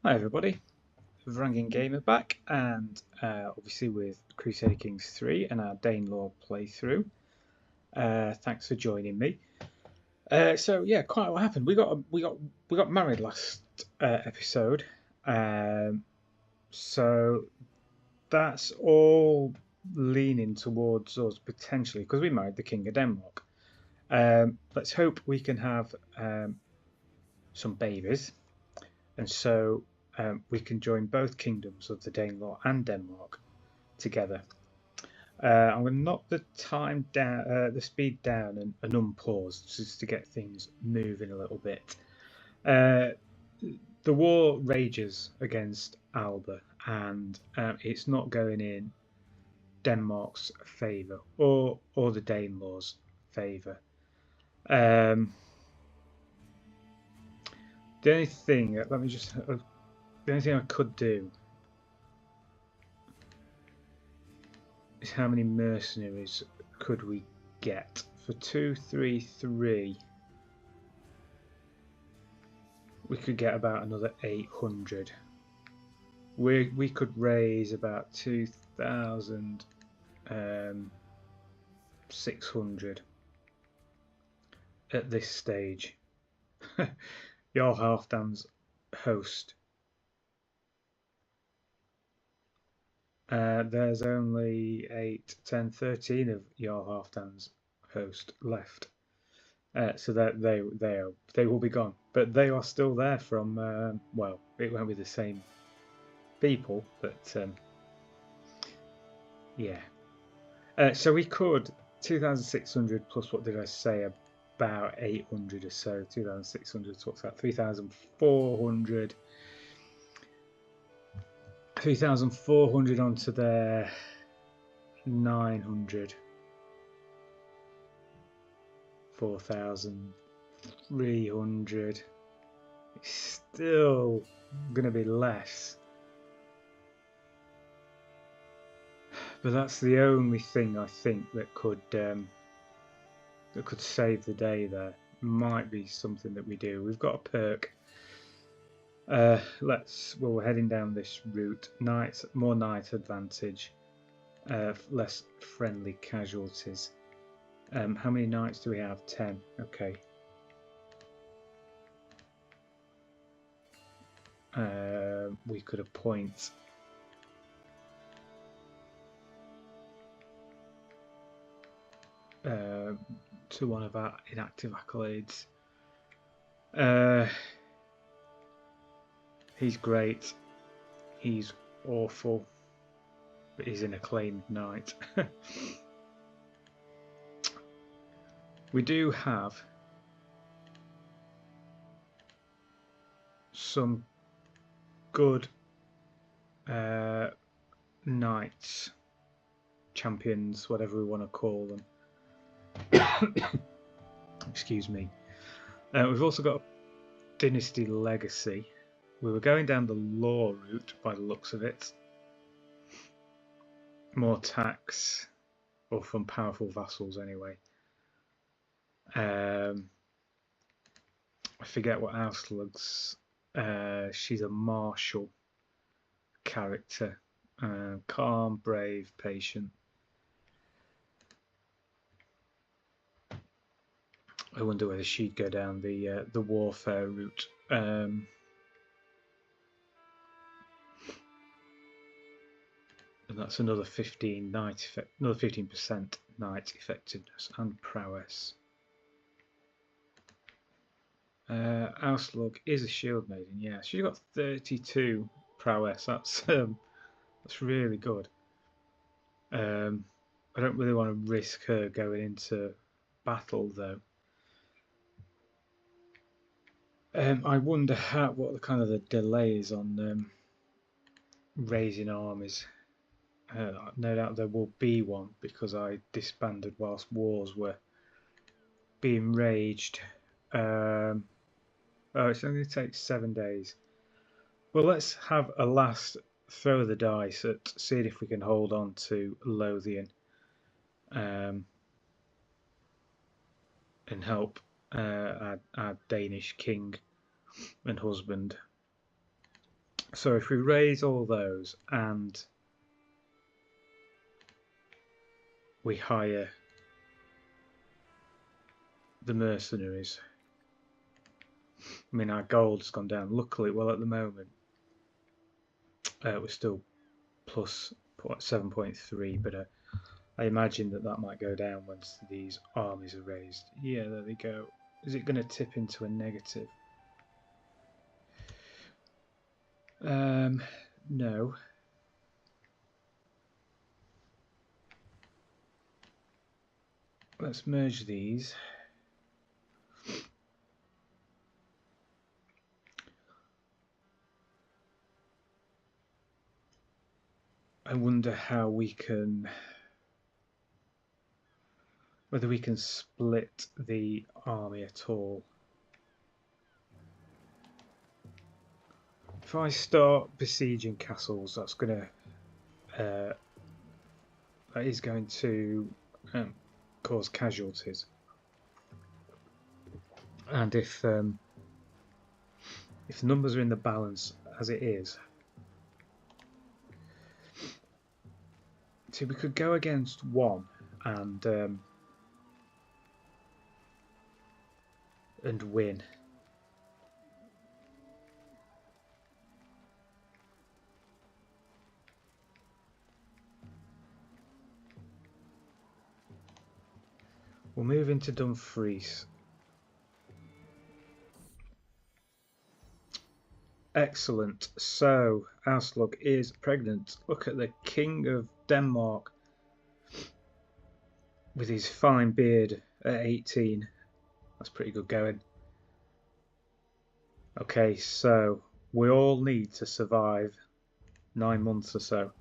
Hi everybody, Vranging Gamer back, and obviously with Crusader Kings 3 and our Danelaw playthrough. Thanks for joining me. So yeah, quite what happened. We got married last episode, so that's all leaning towards us potentially because we married the King of Denmark. Let's hope we can have some babies, and so we can join both kingdoms of the Danelaw and Denmark together. I'm going to knock the time down, the speed down, and unpause just to get things moving a little bit. The war rages against Alba, and it's not going in Denmark's favour or the Danelaw's favour. The only thing, the only thing I could do is how many mercenaries could we get for 233? We could get about another 800. We could raise about 2,600 at this stage. Your Halfdan's host. There's only 8, 10, 13 of your Halfdan's host left. So that they will be gone, but they are still there from well, it won't be the same people, but yeah. So we could 2,600 plus, what did I say, about 800 or so. 2,600 talks about 3,400. 3,400 onto their 900. 4,300. It's still going to be less, but that's the only thing I think that could save the day. There might be something that we do. We've got a perk. We're heading down this route. Knights, more knight advantage, less friendly casualties. How many knights do we have? 10. Okay. We could appoint to one of our inactive accolades. He's great. He's awful, but he's an acclaimed knight. We do have some good knights, champions, whatever we want to call them. Excuse me. We've also got a dynasty legacy. We were going down the law route by the looks of it. More tax, or from powerful vassals anyway. I forget what Áslaug's. She's a martial character, calm, brave, patient. I wonder whether she'd go down the warfare route. And that's another 15% knight effectiveness and prowess. Áslaug is a shield maiden. Yeah, she's got 32 prowess. That's really good. I don't really want to risk her going into battle though. I wonder what the kind of the delay is on raising armies. No doubt there will be one because I disbanded whilst wars were being raged. Oh, it's only going to take 7 days. Well, let's have a last throw of the dice at seeing if we can hold on to Lothian and help our Danish king and husband So if we raise all those and we hire the mercenaries, I mean, our gold's gone down. Luckily, well, at the moment, we're still plus 7.3, but I imagine that might go down once these armies are raised. Yeah, there they go. Is it going to tip into a negative? No. Let's merge these. I wonder how we can, whether we can split the army at all. If I start besieging castles, that is going to cause casualties. And if the numbers are in the balance as it is, so we could go against one and win. We'll move into Dumfries. Excellent. So Áslaug is pregnant. Look at the King of Denmark with his fine beard at 18. That's pretty good going. Okay, so we all need to survive 9 months or so.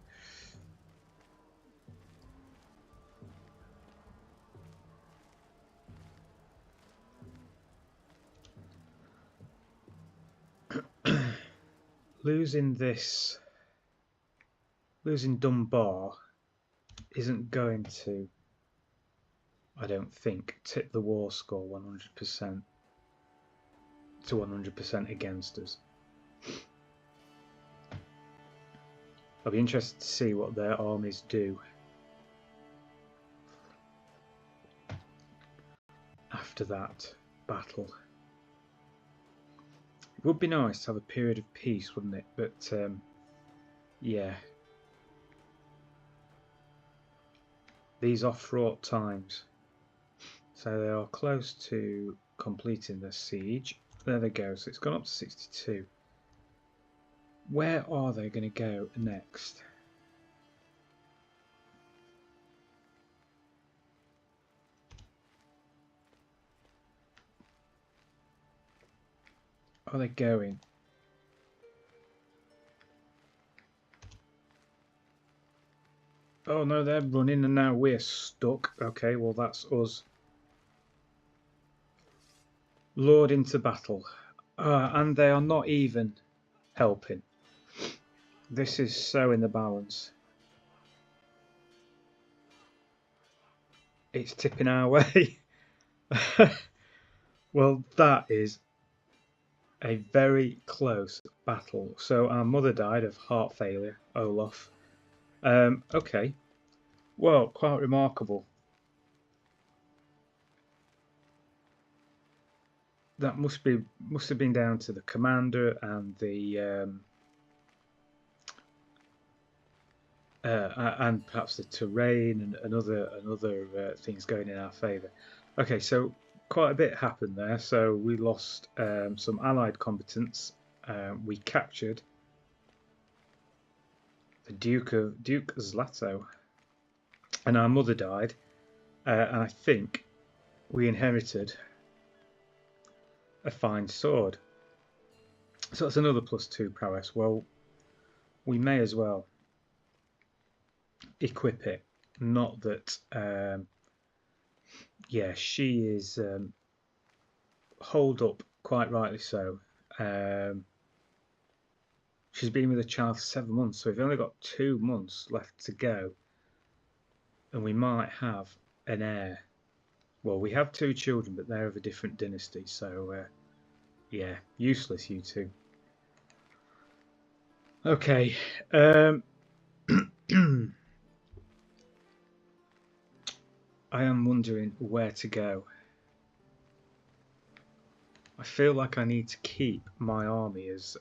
Losing Dunbar isn't going to, I don't think, tip the war score 100% to 100% against us. I'll be interested to see what their armies do after that battle. It would be nice to have a period of peace, wouldn't it? But yeah, these are fraught times. So they are close to completing the siege. There they go. So it's gone up to 62. Where are they going to go next? Are they going? Oh no, they're running and now we're stuck. Okay, well that's us lured into battle. And they are not even helping. This is so in the balance. It's tipping our way. Well, that is a very close battle. So our mother died of heart failure, Olaf. Okay, well, quite remarkable. That must have been down to the commander and the and perhaps the terrain and other things going in our favour. Okay, so quite a bit happened there. So we lost some allied combatants. We captured the Duke Zlato, and our mother died. And I think we inherited a fine sword. So that's another +2 prowess. Well, we may as well equip it. Not that, yeah, she is holed up, quite rightly so. She's been with a child for 7 months, so we've only got 2 months left to go, and we might have an heir. Well, we have 2 children, but they're of a different dynasty, so yeah, useless, you two. Okay. I am wondering where to go. I feel like I need to keep my army as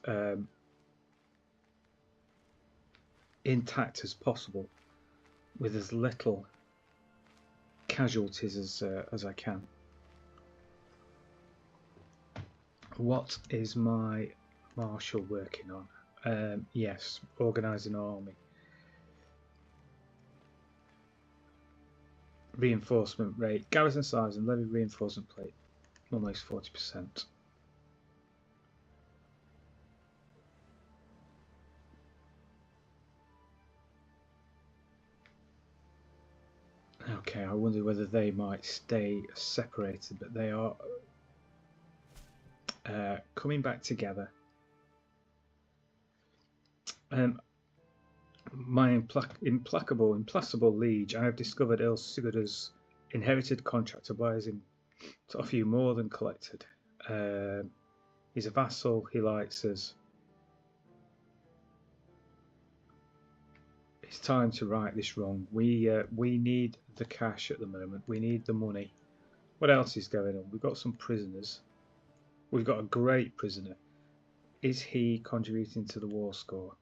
intact as possible, with as little casualties as I can. What is my marshal working on? Yes, organise an army. Reinforcement rate, garrison size and levy reinforcement plate, almost 40%. Okay, I wonder whether they might stay separated, but they are coming back together. My implacable liege, I have discovered Earl Sigurdar's inherited contract obliging to offer you more than collected. He's a vassal, he likes us. It's time to right this wrong. We need the cash at the moment. We need the money. What else is going on? We've got some prisoners. We've got a great prisoner. Is he contributing to the war score?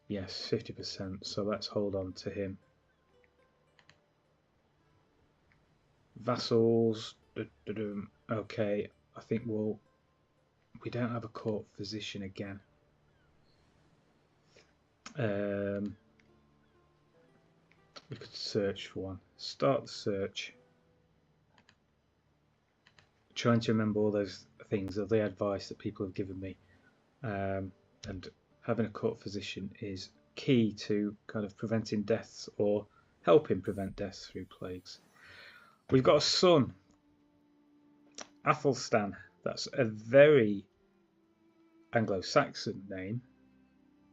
Yes, 50%. So let's hold on to him. Vassals. Okay, I think we don't have a court physician again. We could search for one. Start the search. Trying to remember all those things, all the advice that people have given me, and having a court physician is key to kind of preventing deaths or helping prevent deaths through plagues. We've got a son, Athelstan. That's a very Anglo-Saxon name.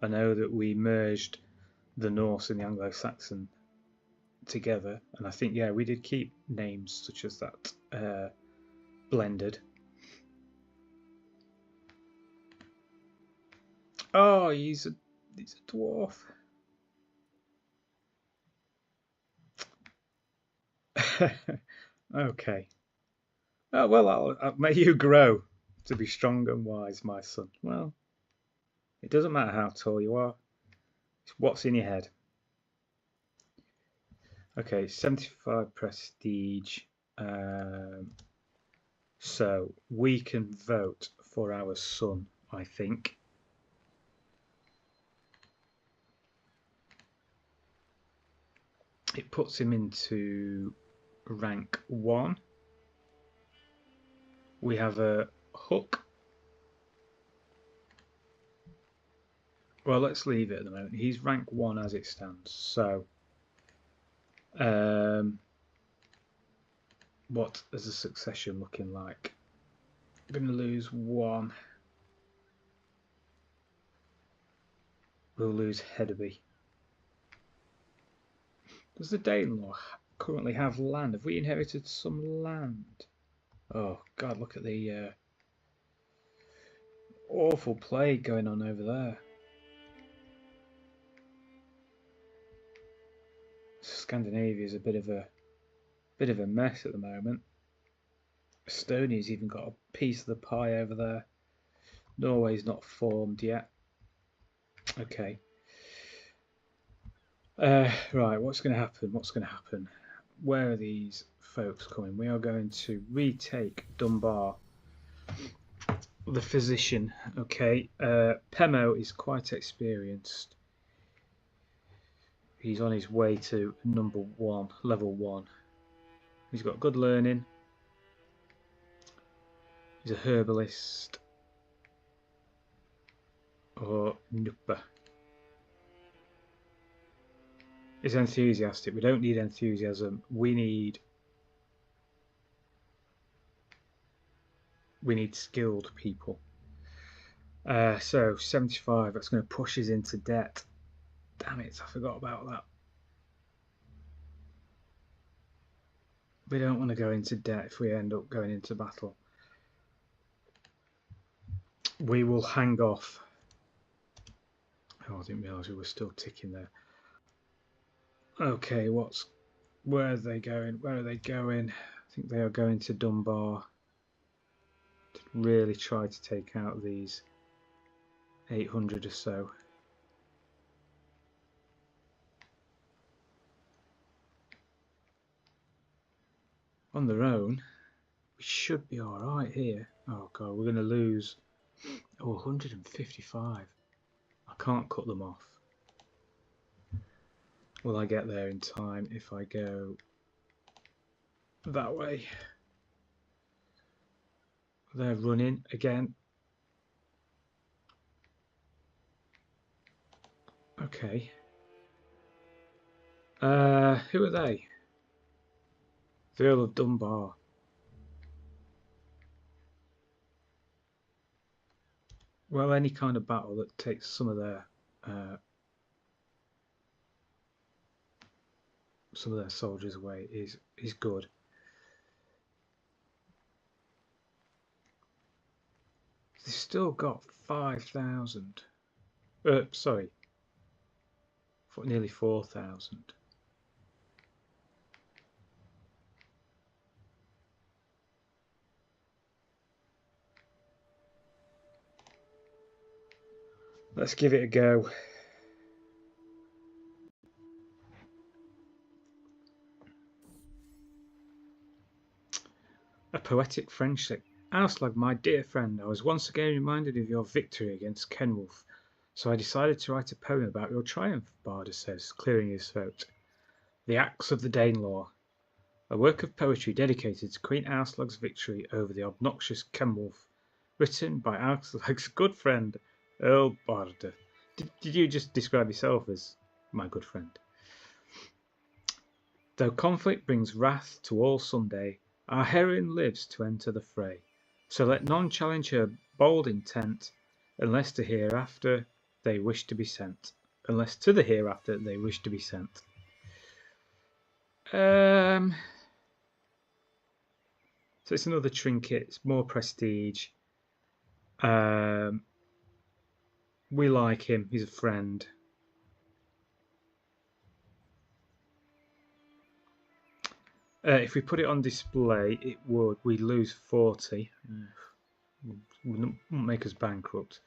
I know that we merged the Norse and the Anglo-Saxon together, and I think, yeah, we did keep names such as that blended. Oh, he's a dwarf. Okay. Oh, well, may you grow to be strong and wise, my son. Well, it doesn't matter how tall you are. It's what's in your head. Okay, 75 prestige. So we can vote for our son, I think. It puts him into rank 1. We have a hook. Well, let's leave it at the moment. He's rank 1 as it stands. So, what is the succession looking like? I'm going to lose 1. We'll lose Hedeby. Does the Danelaw currently have land? Have we inherited some land? Oh God, look at the awful plague going on over there. Scandinavia is a bit of a mess at the moment. Estonia's even got a piece of the pie over there. Norway's not formed yet. Okay. Right, what's going to happen? What's going to happen? Where are these folks coming? We are going to retake Dunbar. The physician. Okay. Pemo is quite experienced. He's on his way to number 1, level 1. He's got good learning. He's a herbalist. Or Nupa. Is enthusiastic. We don't need enthusiasm. We need skilled people. So 75. That's going to push us into debt. Damn it! I forgot about that. We don't want to go into debt if we end up going into battle. We will hang off Oh, I didn't realise we were still ticking there. Okay, where are they going? Where are they going? I think they are going to Dunbar to really try to take out these 800 or so. On their own, we should be alright here. Oh god, we're going to lose 155. I can't cut them off. Will I get there in time if I go that way? They're running again. Okay. Who are they? The Earl of Dunbar. Well, any kind of battle that takes some of their soldiers away is good. They've still got 5,000. Sorry, nearly 4,000. Let's give it a go. A poetic friendship. Áslaug, my dear friend, I was once again reminded of your victory against Kenwulf, so I decided to write a poem about your triumph, Barda says, clearing his throat. The Axe of the Danelaw, a work of poetry dedicated to Queen Áslaug's victory over the obnoxious Kenwulf, written by Áslaug's good friend, Earl Barda. Did you just describe yourself as my good friend? Though conflict brings wrath to all Sunday, our heroine lives to enter the fray. So let none challenge her bold intent, unless to the hereafter they wish to be sent. So it's another trinket. It's more prestige. We like him. He's a friend. If we put it on display, we'd lose 40. Wouldn't make us bankrupt.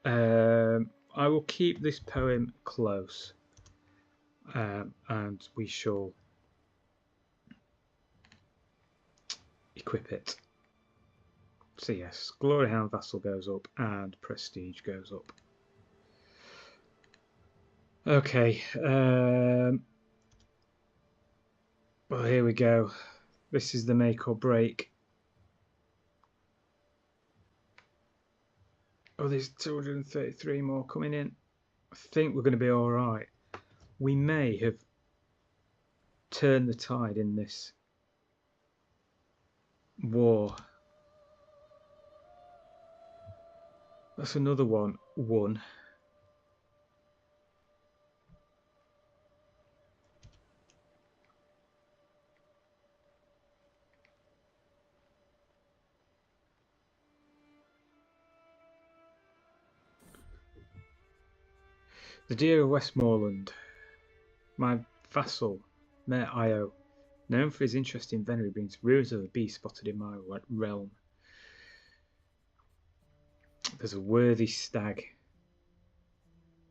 I will keep this poem close, and we shall equip it. So yes, Glory Hound Vassal goes up and Prestige goes up. Okay, well, here we go. This is the make or break. Oh, there's 233 more coming in. I think we're going to be all right. We may have turned the tide in this war. That's another one. The Deer of Westmoreland. My vassal, Mayor Io, known for his interest in venery, brings ruins of a beast spotted in my realm. There's a worthy stag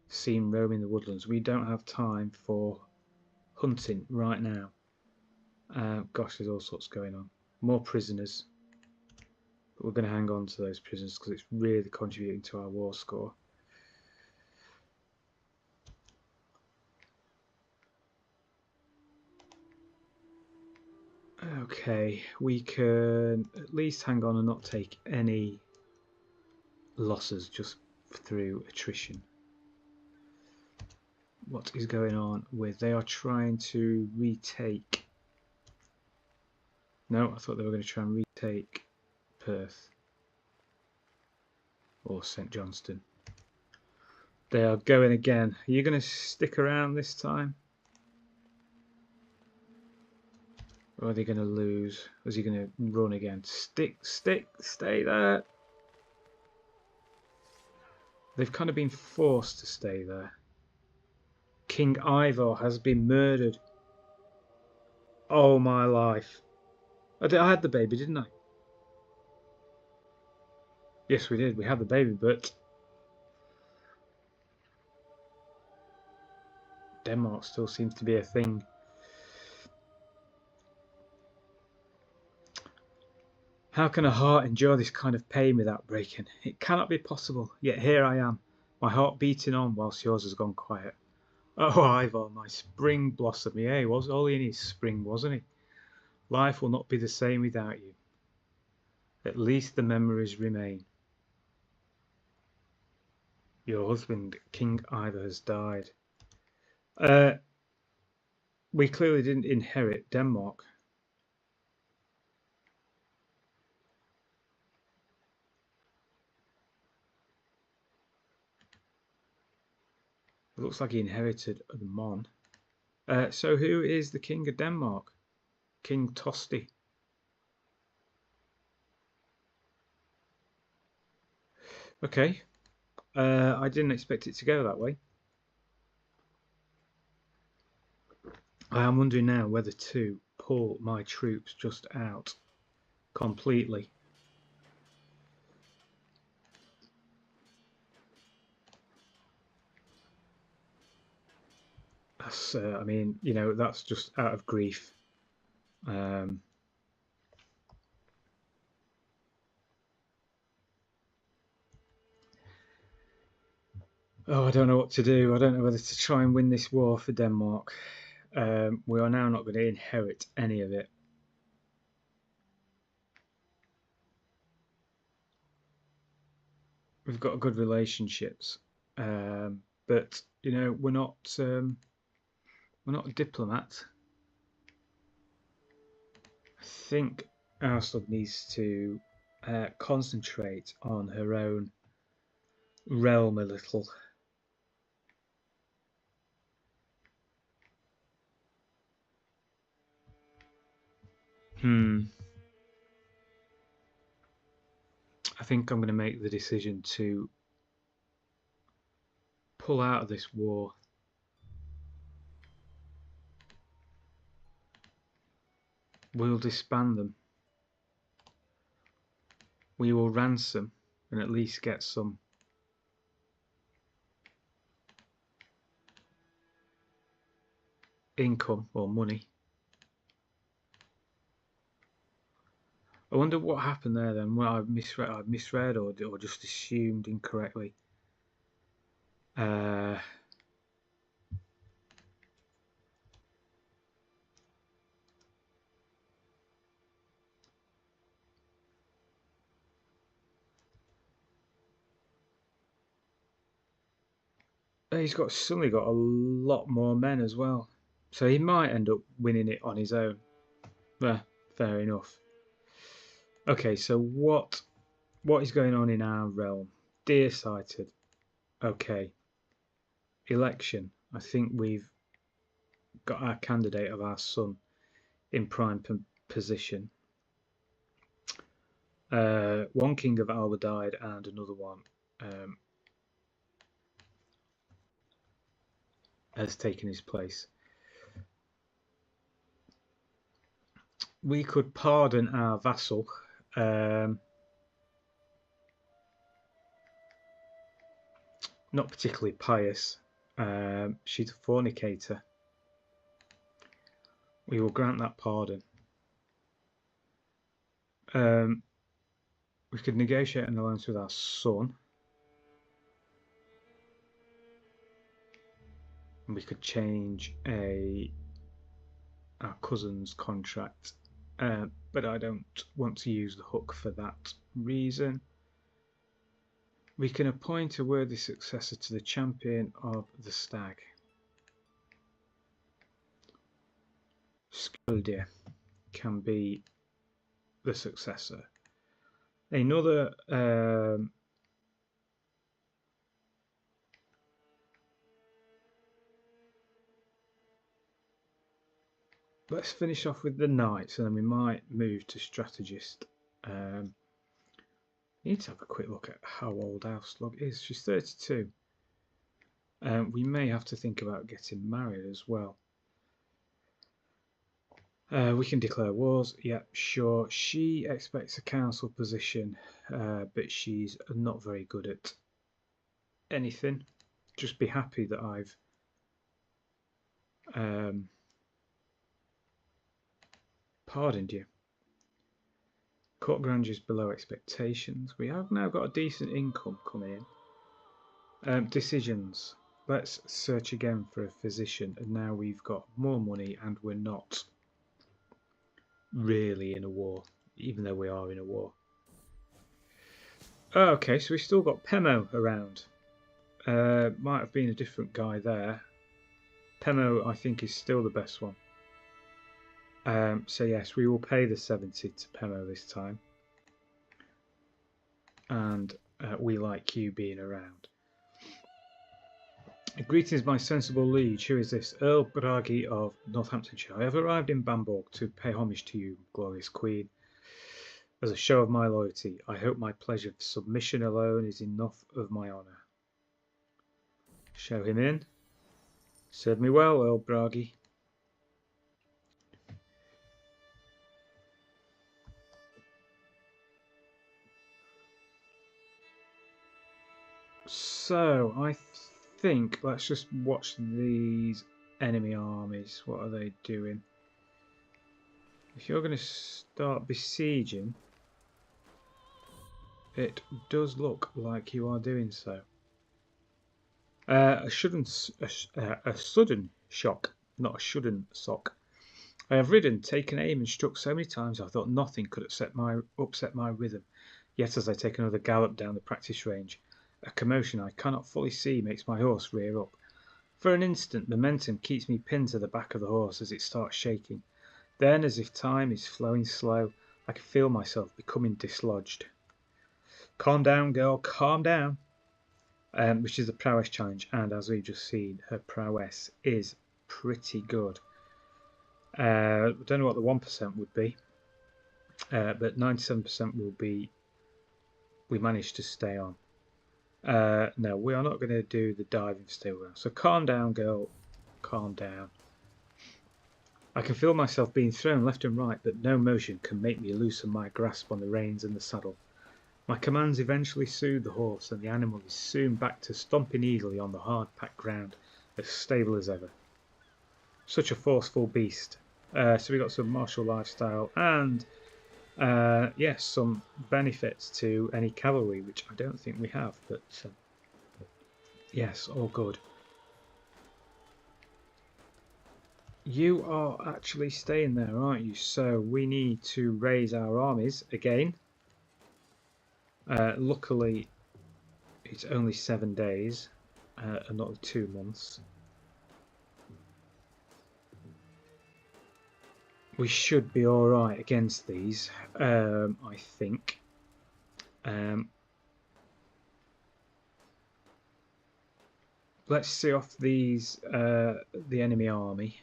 seen roaming the woodlands. We don't have time for hunting right now. Gosh, there's all sorts going on. More prisoners. But we're going to hang on to those prisoners because it's really contributing to our war score. Okay, we can at least hang on and not take any losses just through attrition. What is going on with... They are trying to retake... No, I thought they were going to try and retake Perth. Or St Johnston. They are going again. Are you going to stick around this time? Or are they going to lose? Is he going to run again? Stick, stay there. They've kind of been forced to stay there. King Ivor has been murdered. Oh my life. I had the baby, didn't I? Yes, we did. We had the baby, but Denmark still seems to be a thing. How can a heart endure this kind of pain without breaking? It cannot be possible, yet here I am, my heart beating on whilst yours has gone quiet. Oh, Ivor, my spring blossom. Yeah, he was all in his spring, wasn't he? Life will not be the same without you. At least the memories remain. Your husband, King Ivor, has died. We clearly didn't inherit Denmark. It looks like he inherited the Mon. So who is the King of Denmark? King Tosti. Okay. I didn't expect it to go that way. I am wondering now whether to pull my troops just out completely. That's, I mean, you know, that's just out of grief. Oh, I don't know what to do. I don't know whether to try and win this war for Denmark. We are now not going to inherit any of it. We've got good relationships, but you know we're not a diplomat. I think Áslaug needs to concentrate on her own realm a little. I think I'm going to make the decision to pull out of this war. We'll disband them. We will ransom and at least get some income or money. I wonder what happened there then. Well, I misread or just assumed incorrectly. He's suddenly got a lot more men as well, so he might end up winning it on his own. Fair enough. Okay, so what is going on in our realm? Deer sighted. Okay. Election. I think we've got our candidate of our son in prime position. One king of Alba died and another one has taken his place. We could pardon our vassal. Not particularly pious. She's a fornicator. We will grant that pardon. We could negotiate an alliance with our son. And we could change our cousin's contract. But I don't want to use the hook for that reason. We can appoint a worthy successor to the champion of the stag. Sköldir can be the successor. Another let's finish off with the knights, and then we might move to strategist. Need to have a quick look at how old Áslaug is. She's 32. We may have to think about getting married as well. We can declare wars. Yeah, sure. She expects a council position, but she's not very good at anything. Just be happy that I've pardoned you. Court grandeur is below expectations. We have now got a decent income coming in. Decisions. Let's search again for a physician, and now we've got more money and we're not really in a war, even though we are in a war. Okay, so we've still got Pemo around. Might have been a different guy there. Pemo, I think, is still the best one. So yes, we will pay the 70 to Pemo this time. And we like you being around. Greetings, my sensible liege. Who is this? Earl Bragi of Northamptonshire. I have arrived in Bamburgh to pay homage to you, glorious queen. As a show of my loyalty, I hope my pleasure of submission alone is enough of my honour. Show him in. Serve me well, Earl Bragi. So, I think let's just watch these enemy armies. What are they doing? If you're going to start besieging, it does look like you are doing so. A sudden shock, not a shouldn't sock. I have ridden, taken aim, and struck so many times I thought nothing could upset my rhythm. Yet as I take another gallop down the practice range, a commotion I cannot fully see makes my horse rear up. For an instant, momentum keeps me pinned to the back of the horse as it starts shaking. Then, as if time is flowing slow, I can feel myself becoming dislodged. Calm down, girl, calm down. Which is the prowess challenge, and as we've just seen, her prowess is pretty good. I don't know what the 1% would be, but 97% will be we managed to stay on. No, we are not going to do the diving stay around. So calm down, girl, calm down. I can feel myself being thrown left and right, but no motion can make me loosen my grasp on the reins and the saddle. My commands eventually soothe the horse, and the animal is soon back to stomping eagerly on the hard-packed ground, as stable as ever. Such a forceful beast. So we got some martial lifestyle and yes, some benefits to any cavalry, which I don't think we have, but yes, all good. You are actually staying there, aren't you? So we need to raise our armies again. Luckily, it's only 7 days and not 2 months. We should be alright against these, I think. Let's see off these the enemy army.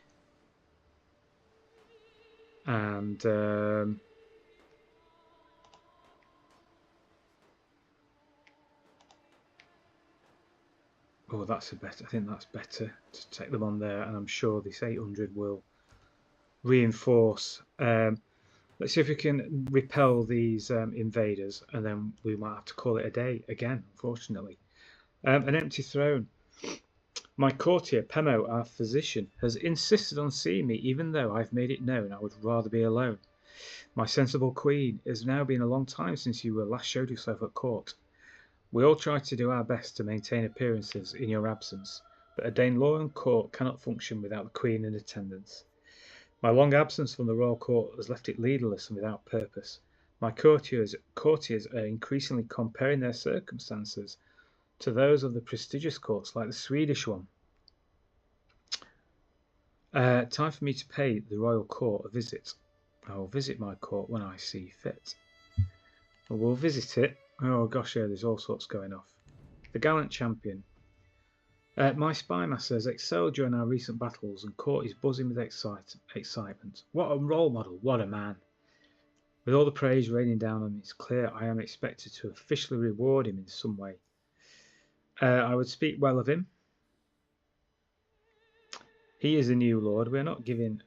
And oh, that's a better. I think that's better to take them on there, and I'm sure this 800 will reinforce. Let's see if we can repel these invaders, and then we might have to call it a day again, unfortunately. An empty throne. My courtier, Pemo, our physician, has insisted on seeing me, even though I've made it known I would rather be alone. My sensible queen, it has now been a long time since you last showed yourself at court. We all try to do our best to maintain appearances in your absence, but a Danelawan court cannot function without the queen in attendance. My long absence from the royal court has left it leaderless and without purpose. My courtiers are increasingly comparing their circumstances to those of the prestigious courts like the Swedish one. Time for me to pay the royal court a visit. I will visit my court when I see fit. Well, we'll visit it. Oh gosh, yeah, there's all sorts going off. The gallant champion. My spymaster has excelled during our recent battles and court is buzzing with excitement. What a role model, what a man. With all the praise raining down on me, it's clear I am expected to officially reward him in some way. I would speak well of him. He is a new lord. We are not giving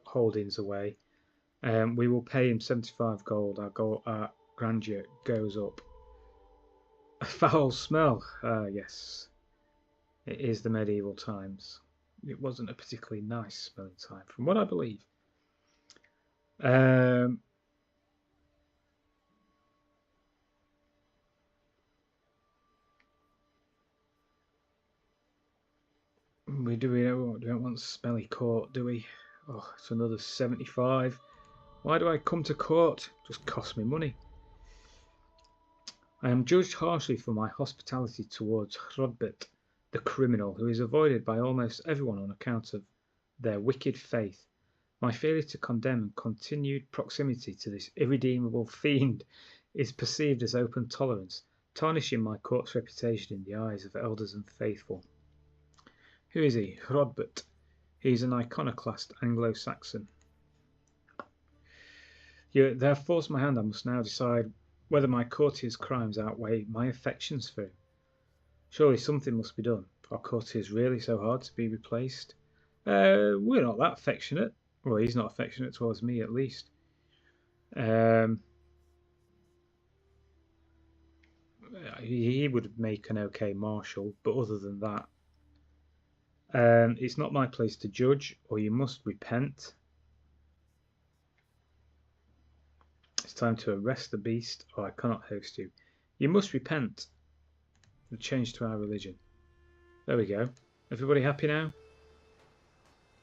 holdings away. We will pay him 75 gold. Our grandeur goes up. A foul smell. Yes. It is the medieval times. It wasn't a particularly nice smelling time, from what I believe. We don't want smelly court, do we? Oh, it's another 75. Why do I come to court? It just costs me money. I am judged harshly for my hospitality towards Hrodbert, the criminal, who is avoided by almost everyone on account of their wicked faith. My failure to condemn and continued proximity to this irredeemable fiend is perceived as open tolerance, tarnishing my court's reputation in the eyes of elders and faithful. Who is he? Hrodbert. He is an iconoclast Anglo-Saxon. You have forced my hand. I must now decide whether my courtier's crimes outweigh my affections for him. Surely something must be done. Are courtiers really so hard to be replaced? We're not that affectionate. Well, he's not affectionate towards me, at least. He would make an okay marshal, but other than that, it's not my place to judge, or you must repent. It's time to arrest the beast, or I cannot host you. You must repent. The change to our religion. There we go. Everybody happy now?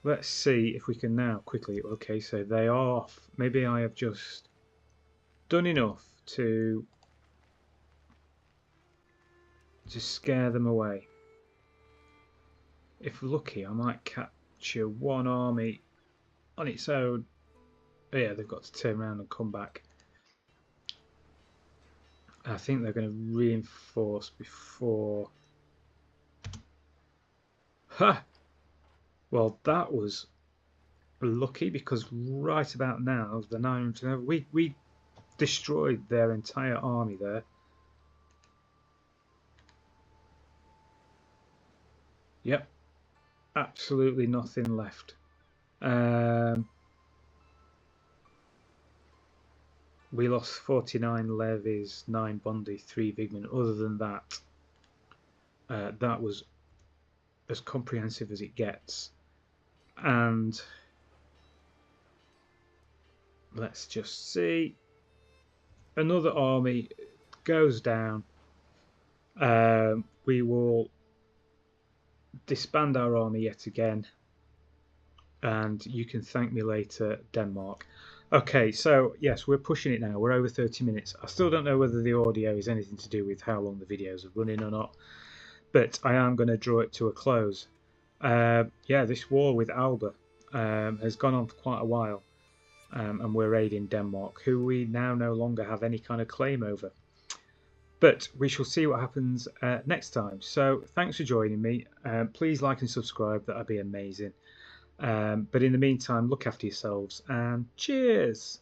Let's see if we can now quickly. Okay, so they are off. Maybe I have just done enough to scare them away. If lucky, I might capture one army on its own. But yeah, they've got to turn around and come back. I think they're going to reinforce before. Ha! Well, that was lucky because right about now, the 900, we destroyed their entire army there. Yep, absolutely nothing left. We lost 49 levies, 9 bondi, 3 vigmen. Other than that, that was as comprehensive as it gets. And let's just see. Another army goes down. We will disband our army yet again. And you can thank me later, Denmark. Okay, so yes, we're pushing it now. We're over 30 minutes. I still don't know whether the audio is anything to do with how long the videos are running or not, but I am going to draw it to a close. Yeah, this war with Alba has gone on for quite a while, and we're raiding Denmark, who we now no longer have any kind of claim over. But we shall see what happens next time. So thanks for joining me. Please like and subscribe. That would be amazing. But in the meantime, look after yourselves and cheers.